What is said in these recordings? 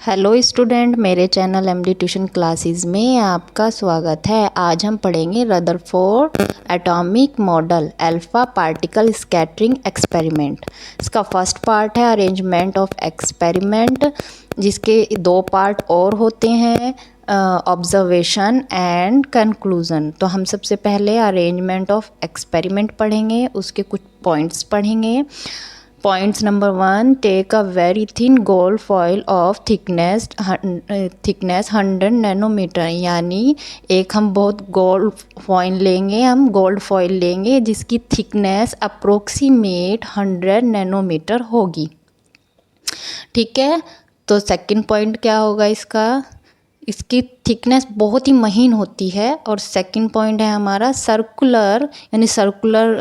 Hello student, मेरे channel MD tuition classes में आपका स्वागत है। आज हम पढ़ेंगे Rutherford atomic model alpha particle scattering experiment. इसका फर्स्ट पार्ट है अरेंजमेंट ऑफ एक्सपेरिमेंट, जिसके दो पार्ट और होते हैं, ऑब्जर्वेशन एंड कंक्लूज़न। तो हम सबसे पहले अरेंजमेंट ऑफ एक्सपेरिमेंट पढ़ेंगे, उसके कुछ पॉइंट्स पढ़ेंगे। Points number 1, take a very thin gold foil of thickness 100 nanometer, यानी एक हम बहुत गोल्ड फॉइल लेंगे जिसकी थिकनेस अप्रोक्सीमेट 100 नैनोमीटर होगी। ठीक है, तो सेकंड पॉइंट क्या होगा इसकी थिकनेस बहुत ही महीन होती है। और सेकंड पॉइंट है हमारा सर्कुलर, यानी सर्कुलर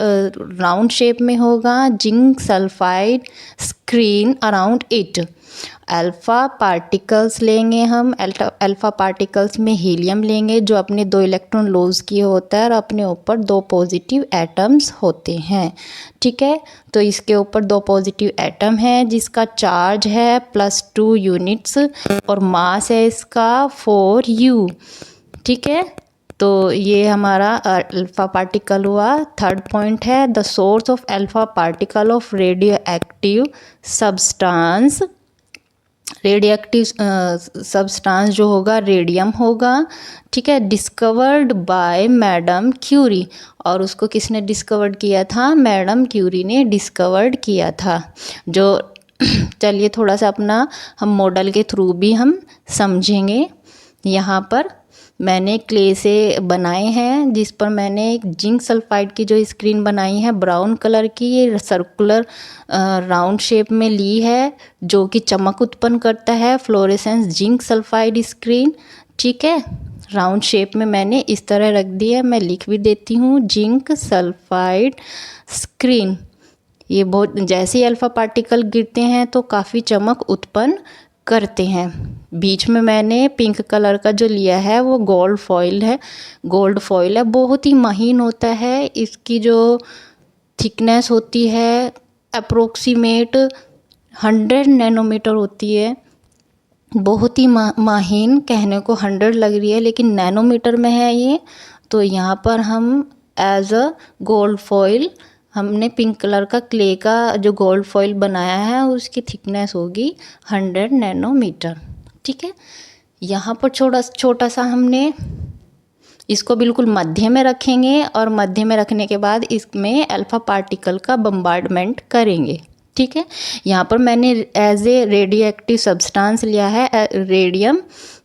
राउंड शेप में होगा, zinc sulphide screen around it. Alpha particles लेंगे हम, अल्फ़ा पार्टिकल्स में हीलियम लेंगे जो अपने 2 इलेक्ट्रॉन लॉस किए होता है और अपने ऊपर 2 पॉजिटिव एटम्स होते हैं। ठीक है, तो इसके ऊपर 2 पॉजिटिव एटम है जिसका चार्ज है +2 यूनिट्स और मास है इसका 4u। ठीक है, तो ये हमारा अल्फ़ा पार्टिकल हुआ। थर्ड पॉइंट है the source of alpha particle of radio active substance. Radioactive substance जो होगा रेडियम होगा। ठीक है, डिस्कवर्ड बाय मैडम क्यूरी, और उसको किसने डिस्कवर्ड किया था? मैडम क्यूरी ने डिस्कवर्ड किया था। जो चलिए थोड़ा सा अपना हम मॉडल के थ्रू भी हम समझेंगे। यहाँ पर मैंने क्ले से बनाए हैं, जिस पर मैंने एक जिंक सल्फाइड की जो स्क्रीन बनाई है ब्राउन कलर की, ये सर्कुलर राउंड शेप में ली है जो कि चमक उत्पन्न करता है, फ्लोरेसेंस जिंक सल्फाइड स्क्रीन। ठीक है, राउंड शेप में मैंने इस तरह रख दी है, मैं लिख भी देती हूँ, जिंक सल्फाइड स्क्रीन। ये बहुत, जैसे ही अल्फ़ा पार्टिकल गिरते हैं तो काफ़ी चमक उत्पन्न करते हैं। बीच में मैंने पिंक कलर का जो लिया है वो गोल्ड फॉइल है, बहुत ही महीन होता है। इसकी जो थिकनेस होती है अप्रोक्सीमेट 100 नैनोमीटर होती है। बहुत ही महीन, कहने को 100 लग रही है लेकिन नैनोमीटर में है ये। तो यहाँ पर हम एज अ गोल्ड फॉइल, हमने पिंक कलर का क्ले का जो गोल्ड फॉइल बनाया है उसकी थिकनेस होगी 100 नैनोमीटर। ठीक है, यहाँ पर छोटा सा हमने इसको बिल्कुल मध्य में रखेंगे और मध्य में रखने के बाद इसमें अल्फ़ा पार्टिकल का बम्बार्डमेंट करेंगे। ठीक है, यहाँ पर मैंने as a radioactive substance लिया है रेडियम।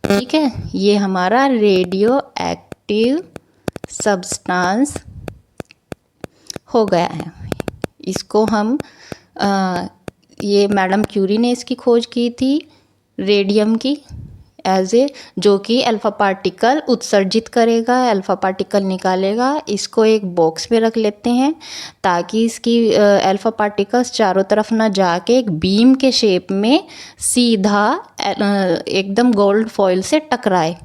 ठीक है, ये हमारा रेडियो एक्टिव सब्सटेंस हो गया है। इसको हम ये मैडम क्यूरी ने इसकी खोज की थी रेडियम की, जो कि अल्फ़ा पार्टिकल उत्सर्जित करेगा, अल्फ़ा पार्टिकल निकालेगा। इसको एक बॉक्स में रख लेते हैं ताकि इसकी अल्फ़ा पार्टिकल्स चारों तरफ ना जाके एक बीम के शेप में सीधा एकदम गोल्ड फॉइल से टकराए,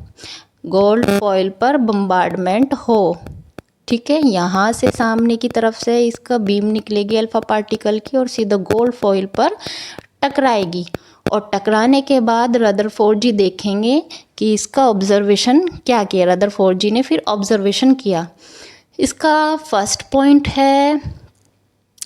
गोल्ड फॉइल पर बम्बार्डमेंट हो। ठीक है, यहाँ से सामने की तरफ से इसका बीम निकलेगी अल्फ़ा पार्टिकल की और सीधा गोल्ड फॉइल पर टकराएगी। और टकराने के बाद रदरफोर्ड जी देखेंगे कि इसका ऑब्जर्वेशन क्या किया। रदरफोर्ड जी ने फिर ऑब्जर्वेशन किया। इसका फर्स्ट पॉइंट है,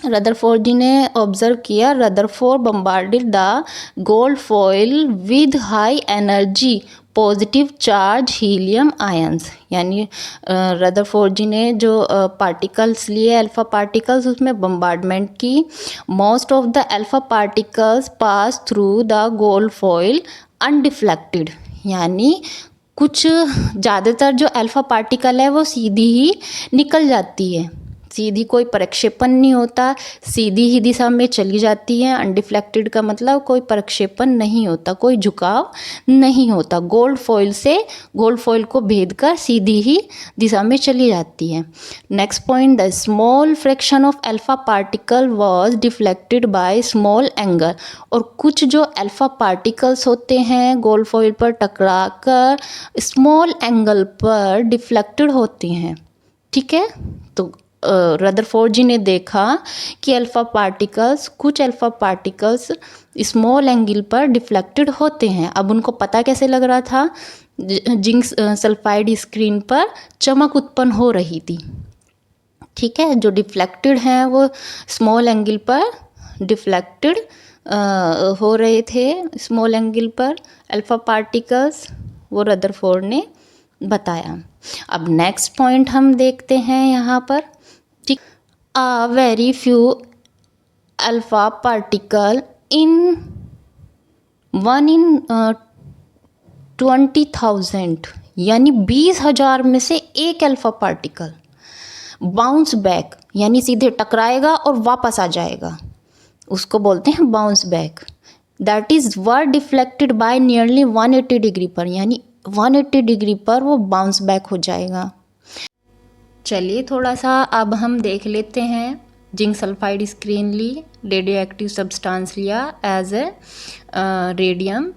रदरफोर्ड जी ने ऑब्जर्व किया, Rutherford bombarded the gold foil with high energy positive charge helium ions. यानी रदरफोर्ड जी ने जो पार्टिकल्स लिए अल्फ़ा पार्टिकल्स, उसमें बम्बार्डमेंट की। Most of the alpha particles pass through the gold foil undeflected, यानी कुछ ज़्यादातर जो अल्फ़ा पार्टिकल है वो सीधी ही निकल जाती है, सीधी कोई प्रक्षेपण नहीं होता, सीधी ही दिशा में चली जाती है। अनडिफ्लेक्टेड का मतलब कोई प्रक्षेपण नहीं होता, कोई झुकाव नहीं होता, गोल्ड फॉइल को भेद कर सीधी ही दिशा में चली जाती है। Next point, the small fraction of alpha particle was deflected by small angle. और कुछ जो अल्फ़ा पार्टिकल्स होते हैं गोल्ड फॉइल पर टकरा कर स्मॉल एंगल पर डिफ्लेक्टेड होते हैं। ठीक है, तो रदरफोर्ड जी ने देखा कि कुछ अल्फ़ा पार्टिकल्स स्मॉल एंगल पर डिफ्लेक्टेड होते हैं। अब उनको पता कैसे लग रहा था? जिंक सल्फाइड स्क्रीन पर चमक उत्पन्न हो रही थी। ठीक है, जो डिफ्लेक्टेड हैं वो स्मॉल एंगल पर डिफ्लेक्टेड हो रहे थे, स्मॉल एंगल पर अल्फ़ा पार्टिकल्स, वो रदरफोर्ड ने बताया। अब नेक्स्ट पॉइंट हम देखते हैं यहाँ पर। ठीक, a very few alpha particle in 20,000, यानी 20,000 में से एक अल्फ़ा पार्टिकल बाउंस बैक, यानी सीधे टकराएगा और वापस आ जाएगा, उसको बोलते हैं bounce back. That is were deflected by nearly 180 degree पर, यानी 180 डिग्री पर वो बाउंस बैक हो जाएगा। चलिए थोड़ा सा अब हम देख लेते हैं। जिंक सल्फाइड स्क्रीन ली, रेडियो एक्टिव सब्सटेंस लिया एज ए रेडियम।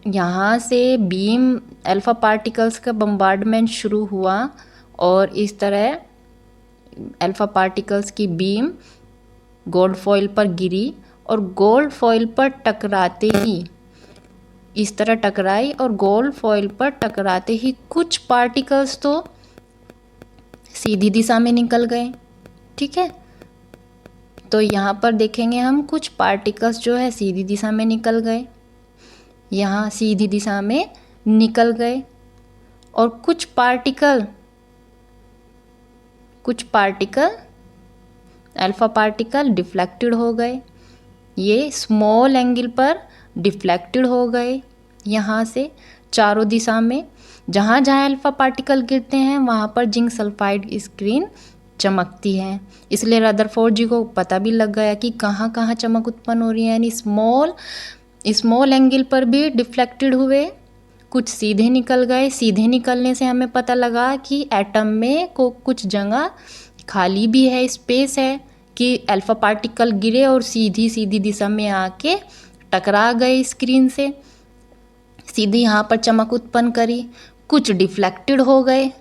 यहाँ से बीम अल्फ़ा पार्टिकल्स का बम्बार्डमेंट शुरू हुआ और इस तरह अल्फ़ा पार्टिकल्स की बीम गोल्ड फॉइल पर गिरी और गोल्ड फॉइल पर टकराते ही इस तरह टकराई और गोल्ड फॉइल पर टकराते ही कुछ पार्टिकल्स तो सीधी दिशा में निकल गए। ठीक है, तो यहाँ पर देखेंगे हम कुछ पार्टिकल्स जो है सीधी दिशा में निकल गए, यहाँ सीधी दिशा में निकल गए और कुछ पार्टिकल अल्फ़ा पार्टिकल डिफ्लेक्टेड हो गए, ये स्मॉल एंगल पर डिफ्लेक्टेड हो गए यहाँ से चारों दिशा में। जहाँ जहाँ अल्फ़ा पार्टिकल गिरते हैं वहाँ पर जिंक सल्फाइड स्क्रीन चमकती है। इसलिए रदरफोर्ड जी को पता भी लग गया कि कहाँ कहाँ चमक उत्पन्न हो रही है, यानी स्मॉल एंगल पर भी डिफ्लेक्टेड हुए, कुछ सीधे निकल गए। सीधे निकलने से हमें पता लगा कि एटम में कुछ जगह खाली भी है, स्पेस है कि अल्फ़ा पार्टिकल गिरे और सीधी दिशा में आके टकरा गए स्क्रीन से, सीधी यहाँ पर चमक उत्पन्न करी। कुछ डिफ्लेक्टेड हो गए,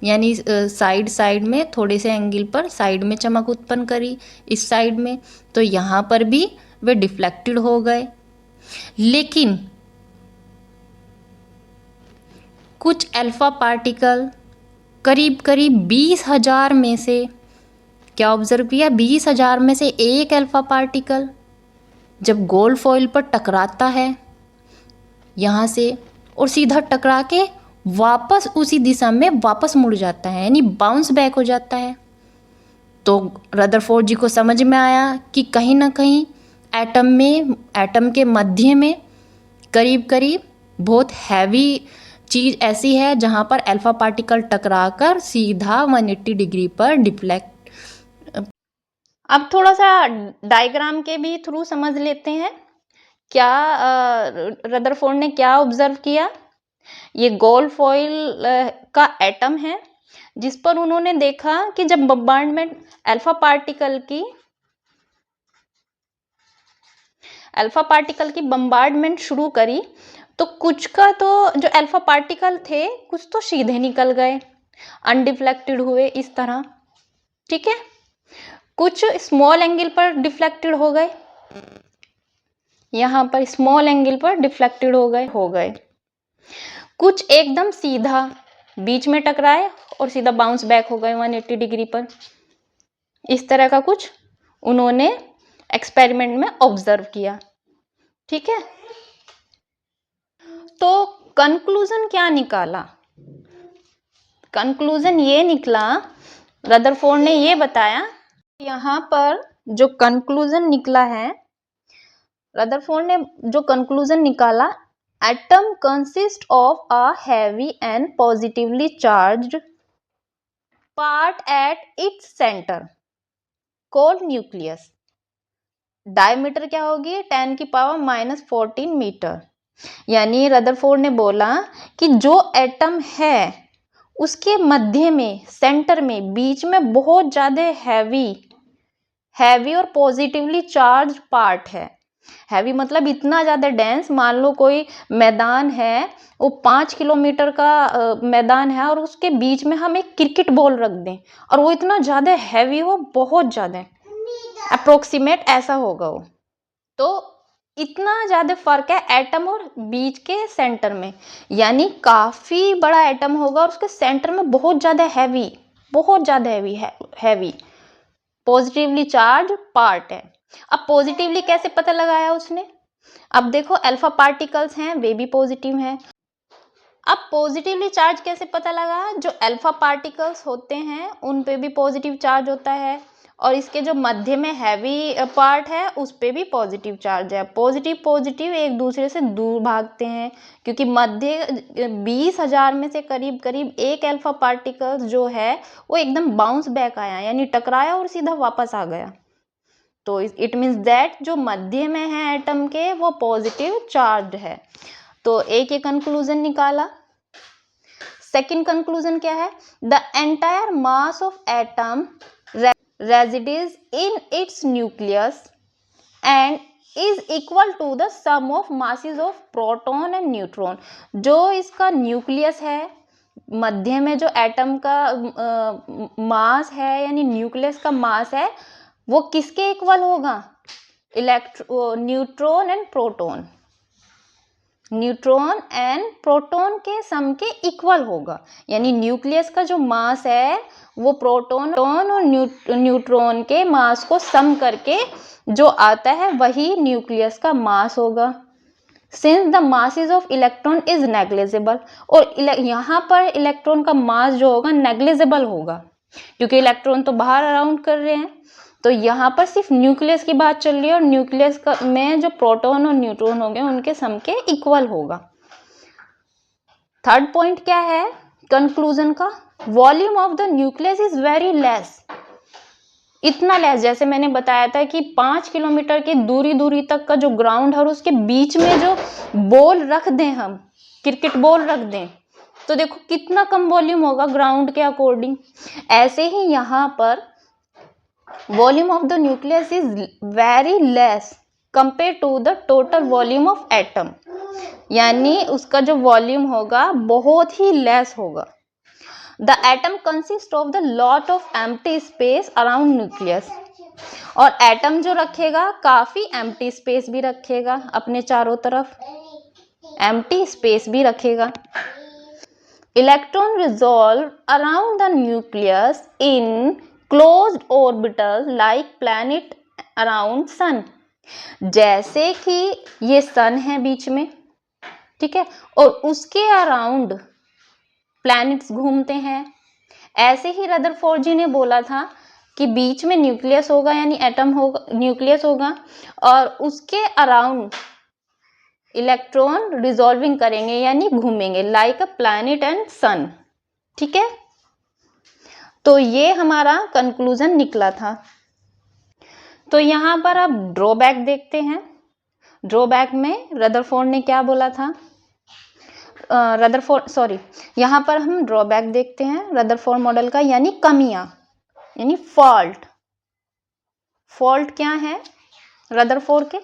यानी साइड में थोड़े से एंगल पर साइड में चमक उत्पन्न करी इस साइड में, तो यहाँ पर भी वे डिफ्लेक्टेड हो गए। लेकिन कुछ अल्फ़ा पार्टिकल करीब 20,000 में से क्या ऑब्जर्व किया? 20,000 में से एक अल्फ़ा पार्टिकल जब गोल्ड फॉइल पर टकराता है यहाँ से और सीधा टकरा के वापस उसी दिशा में वापस मुड़ जाता है, यानी बाउंस बैक हो जाता है। तो रदरफोर्ड जी को समझ में आया कि कहीं ना कहीं एटम के मध्य में करीब बहुत हैवी चीज़ ऐसी है जहाँ पर अल्फ़ा पार्टिकल टकराकर सीधा 180 डिग्री पर डिफ्लेक्ट। अब थोड़ा सा डायग्राम के भी थ्रू समझ लेते हैं क्या रदरफोर्ड ने क्या ऑब्जर्व किया। ये गोल्ड फॉइल का एटम है जिस पर उन्होंने देखा कि जब बम्बार्डमेंट अल्फ़ा पार्टिकल की बम्बार्डमेंट शुरू करी तो कुछ का तो जो अल्फ़ा पार्टिकल थे कुछ तो सीधे निकल गए, अनडिफ्लेक्टेड हुए इस तरह। ठीक है, कुछ स्मॉल एंगल पर डिफ्लेक्टेड हो गए, यहाँ पर स्मॉल एंगल पर डिफ्लेक्टेड हो गए। कुछ एकदम सीधा बीच में टकराए और सीधा बाउंस बैक हो गए 180 डिग्री पर। इस तरह का कुछ उन्होंने एक्सपेरिमेंट में ऑब्जर्व किया। ठीक है, तो कंक्लूजन क्या निकाला? कंक्लूजन ये निकला, रदरफोर्ड ने ये बताया, यहाँ पर जो कंक्लूजन निकला है, रदरफोर्ड ने जो कंक्लूजन निकाला, atom consist of a heavy and positively charged part at its centre called nucleus. Diameter क्या होगी? 10⁻⁻14 मीटर। यानी रदरफोर्ड ने बोला कि जो एटम है उसके मध्य में, सेंटर में, बीच में बहुत ज्यादा हैवी और पॉजिटिवली चार्ज पार्ट है। हैवी मतलब इतना ज़्यादा डेंस, मान लो कोई मैदान है, वो 5 किलोमीटर का मैदान है और उसके बीच में हम एक क्रिकेट बॉल रख दें और वो इतना ज़्यादा हैवी हो, बहुत ज़्यादा, अप्रोक्सीमेट ऐसा होगा वो। तो इतना ज़्यादा फर्क है एटम और बीच के सेंटर में, यानी काफ़ी बड़ा एटम होगा और उसके सेंटर में बहुत ज़्यादा हैवी, बहुत ज़्यादा हैवी पॉजिटिवली चार्ज पार्ट है। अब पॉजिटिवली कैसे पता लगाया उसने? अब देखो अल्फा पार्टिकल्स हैं, वे भी पॉजिटिव हैं। अब पॉजिटिवली चार्ज कैसे पता लगा? जो अल्फा पार्टिकल्स होते हैं उन पे भी पॉजिटिव चार्ज होता है और इसके जो मध्य में हैवी पार्ट है उस पे भी पॉजिटिव चार्ज है। पॉजिटिव पॉजिटिव एक दूसरे से दूर भागते हैं क्योंकि मध्य 20,000 में से करीब करीब एक अल्फा पार्टिकल्स जो है वो एकदम बाउंस बैक आया, यानी टकराया और सीधा वापस आ गया। तो इट मीन्स दैट जो मध्य में है एटम के वो पॉजिटिव चार्ज है। तो एक ये कंक्लूजन निकाला। सेकंड कंक्लूजन क्या है? The entire mass of atom resides in its nucleus and is equal to the sum of masses of proton and neutron। जो इसका न्यूक्लियस है, मध्य में जो एटम का मास है यानी न्यूक्लियस का मास है, वो किसके इक्वल होगा? Neutron and proton, neutron and proton के सम के इक्वल होगा। यानी न्यूक्लियस का जो मास है वो प्रोटॉन और न्यूट्रॉन के मास को सम करके जो आता है वही न्यूक्लियस का मास होगा। Since the masses of electron is negligible, और यहाँ पर इलेक्ट्रॉन का मास जो होगा नेग्लिजिबल होगा क्योंकि इलेक्ट्रॉन तो बाहर अराउंड कर रहे हैं। तो यहाँ पर सिर्फ न्यूक्लियस की बात चल रही है और न्यूक्लियस में जो प्रोटॉन और न्यूट्रॉन होंगे उनके सम के इक्वल होगा। थर्ड पॉइंट क्या है कंक्लूजन का? Volume of the nucleus is very less. इतना लेस, जैसे मैंने बताया था कि 5 किलोमीटर की दूरी तक का जो ग्राउंड है और उसके बीच में जो बॉल रख दें, हम क्रिकेट बॉल रख दें, तो देखो कितना कम वॉल्यूम होगा ग्राउंड के अकॉर्डिंग। ऐसे ही यहाँ पर volume of the nucleus is very less compare to the total volume of atom, यानी उसका जो वॉल्यूम होगा बहुत ही लेस होगा। The atom consist of the lot of empty space around nucleus, और एटम जो रखेगा काफी एम्प्टी स्पेस भी रखेगा, अपने चारों तरफ एम्प्टी स्पेस भी रखेगा। Electron resolve around the nucleus in closed orbital like planet around sun. जैसे कि ये सन है बीच में, ठीक है, और उसके अराउंड प्लैनेट्स घूमते हैं। ऐसे ही रदरफोर्ड जी ने बोला था कि बीच में न्यूक्लियस होगा, यानी एटम होगा, न्यूक्लियस होगा और उसके अराउंड इलेक्ट्रॉन रिजॉल्विंग करेंगे यानी घूमेंगे लाइक अ प्लैनेट एंड सन। ठीक है, तो ये हमारा कंक्लूजन निकला था। तो यहाँ पर अब ड्रॉबैक देखते हैं। ड्रॉबैक में रदरफोर्ड ने क्या बोला था? यहाँ पर हम ड्रॉबैक देखते हैं रदरफोर्ड मॉडल का, यानी कमियां, यानी फॉल्ट। फॉल्ट क्या है रदरफोर्ड के?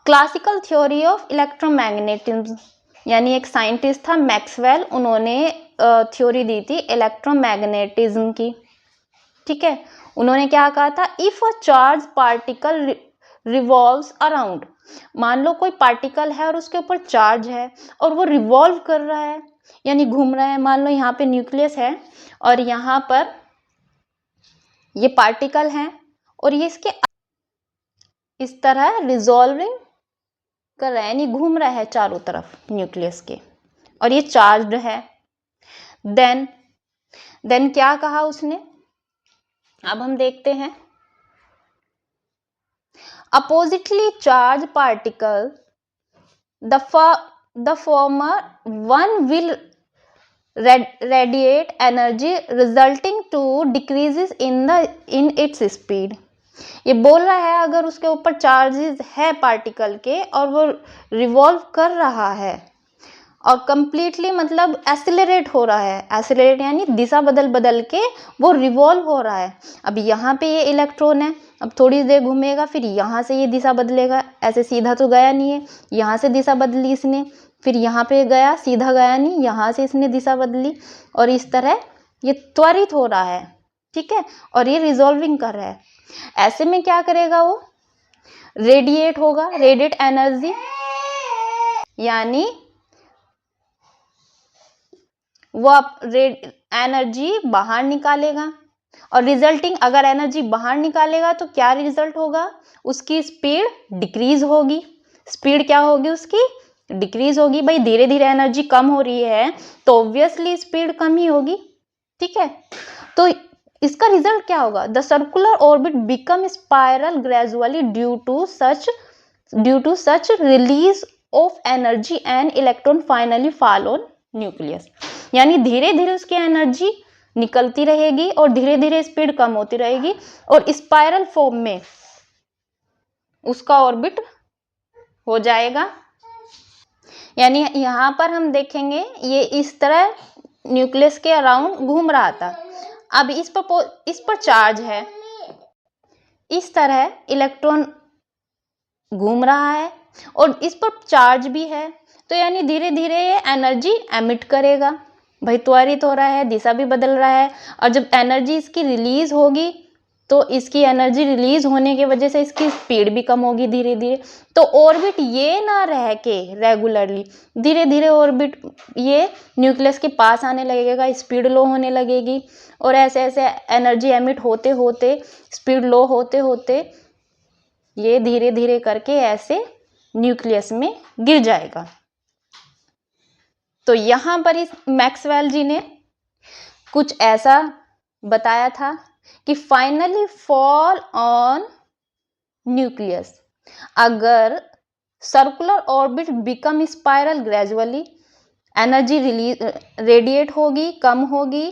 क्लासिकल थ्योरी ऑफ इलेक्ट्रोमैग्नेटिज्म, यानी एक साइंटिस्ट था मैक्सवेल, उन्होंने थ्योरी दी थी इलेक्ट्रोमैग्नेटिज्म की। ठीक है, उन्होंने क्या कहा था? If a charge particle revolves around, मान लो कोई पार्टिकल है और उसके ऊपर चार्ज है और वो रिवॉल्व कर रहा है यानी घूम रहा है। मान लो यहाँ पे न्यूक्लियस है और यहाँ पर ये पार्टिकल है और ये इसके इस तरह रिजॉल्विंग कर रहा है यानी घूम रहा है चारों तरफ न्यूक्लियस के, और ये चार्ज्ड है। देन क्या कहा उसने? अब हम देखते हैं। Oppositely charged particle, the former one will radiate energy resulting to decreases in its speed। ये बोल रहा है अगर उसके ऊपर चार्जेस है पार्टिकल के और वो रिवॉल्व कर रहा है और कंप्लीटली मतलब एसिलरेट हो रहा है। एसिलरेट यानी दिशा बदल बदल के वो रिवॉल्व हो रहा है। अब यहाँ पे ये इलेक्ट्रॉन है, अब थोड़ी देर घूमेगा, फिर यहाँ से ये दिशा बदलेगा, ऐसे सीधा तो गया नहीं है, यहाँ से दिशा बदली इसने, फिर यहाँ पे गया, सीधा गया नहीं, यहाँ से इसने दिशा बदली, और इस तरह ये त्वरित हो रहा है, ठीक है। और ये रिजॉल्विंग कर रहा है। ऐसे में क्या करेगा वो, रेडिएट होगा, रेडिएट एनर्जी, यानी वो एनर्जी बाहर निकालेगा, और रिजल्टिंग अगर एनर्जी बाहर निकालेगा तो क्या रिजल्ट होगा, उसकी स्पीड डिक्रीज होगी। स्पीड क्या होगी उसकी, डिक्रीज होगी। भाई धीरे धीरे एनर्जी कम हो रही है तो ऑब्वियसली स्पीड कम ही होगी, ठीक है। तो इसका रिजल्ट क्या होगा, the circular orbit become spiral gradually due to such release of energy and electron finally fall on nucleus. यानी धीरे धीरे उसकी एनर्जी निकलती रहेगी और धीरे धीरे स्पीड कम होती रहेगी, और स्पाइरल फॉर्म में उसका ऑर्बिट हो जाएगा। यानी यहाँ पर हम देखेंगे ये इस तरह न्यूक्लियस के अराउंड घूम रहा था। अब इस पर चार्ज है, इस तरह इलेक्ट्रॉन घूम रहा है और इस पर चार्ज भी है, तो यानी धीरे धीरे ये एनर्जी एमिट करेगा। भाई त्वरित हो रहा है, दिशा भी बदल रहा है, और जब एनर्जी इसकी रिलीज होगी तो इसकी एनर्जी रिलीज होने की वजह से इसकी स्पीड भी कम होगी धीरे धीरे। तो ऑर्बिट ये ना रह के रेगुलरली, धीरे धीरे ऑर्बिट ये न्यूक्लियस के पास आने लगेगा, स्पीड लो होने लगेगी, और ऐसे ऐसे एनर्जी एमिट होते होते, स्पीड लो होते होते ये धीरे धीरे करके ऐसे न्यूक्लियस में गिर जाएगा। तो यहाँ पर इस मैक्सवेल जी ने कुछ ऐसा बताया था कि फाइनली फॉल ऑन न्यूक्लियस, अगर circular orbit become spiral gradually, energy release radiate होगी, कम होगी,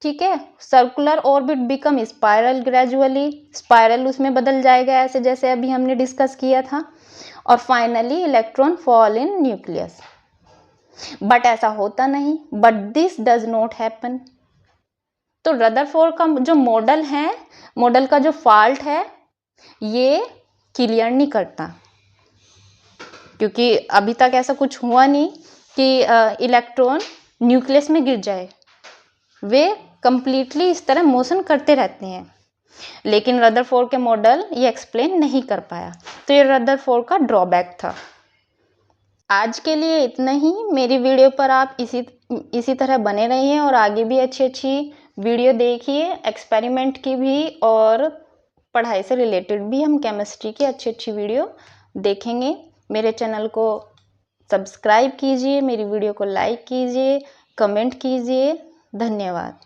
ठीक है। Circular orbit become spiral gradually, spiral उसमें बदल जाएगा ऐसे जैसे अभी हमने डिस्कस किया था, और finally electron fall in nucleus. But ऐसा होता नहीं, but this does not happen. तो रदरफोर्ड का जो मॉडल है, मॉडल का जो फॉल्ट है, ये क्लियर नहीं करता, क्योंकि अभी तक ऐसा कुछ हुआ नहीं कि इलेक्ट्रॉन न्यूक्लियस में गिर जाए। वे कंप्लीटली इस तरह मोशन करते रहते हैं, लेकिन रदरफोर्ड के मॉडल ये एक्सप्लेन नहीं कर पाया, तो ये रदरफोर्ड का ड्रॉबैक था। आज के लिए इतना ही। मेरी वीडियो पर आप इसी तरह बने रहिए और आगे भी अच्छी अच्छी वीडियो देखिए, एक्सपेरिमेंट की भी और पढ़ाई से रिलेटेड भी हम केमिस्ट्री की अच्छी अच्छी वीडियो देखेंगे। मेरे चैनल को सब्सक्राइब कीजिए, मेरी वीडियो को लाइक कीजिए, कमेंट कीजिए। धन्यवाद।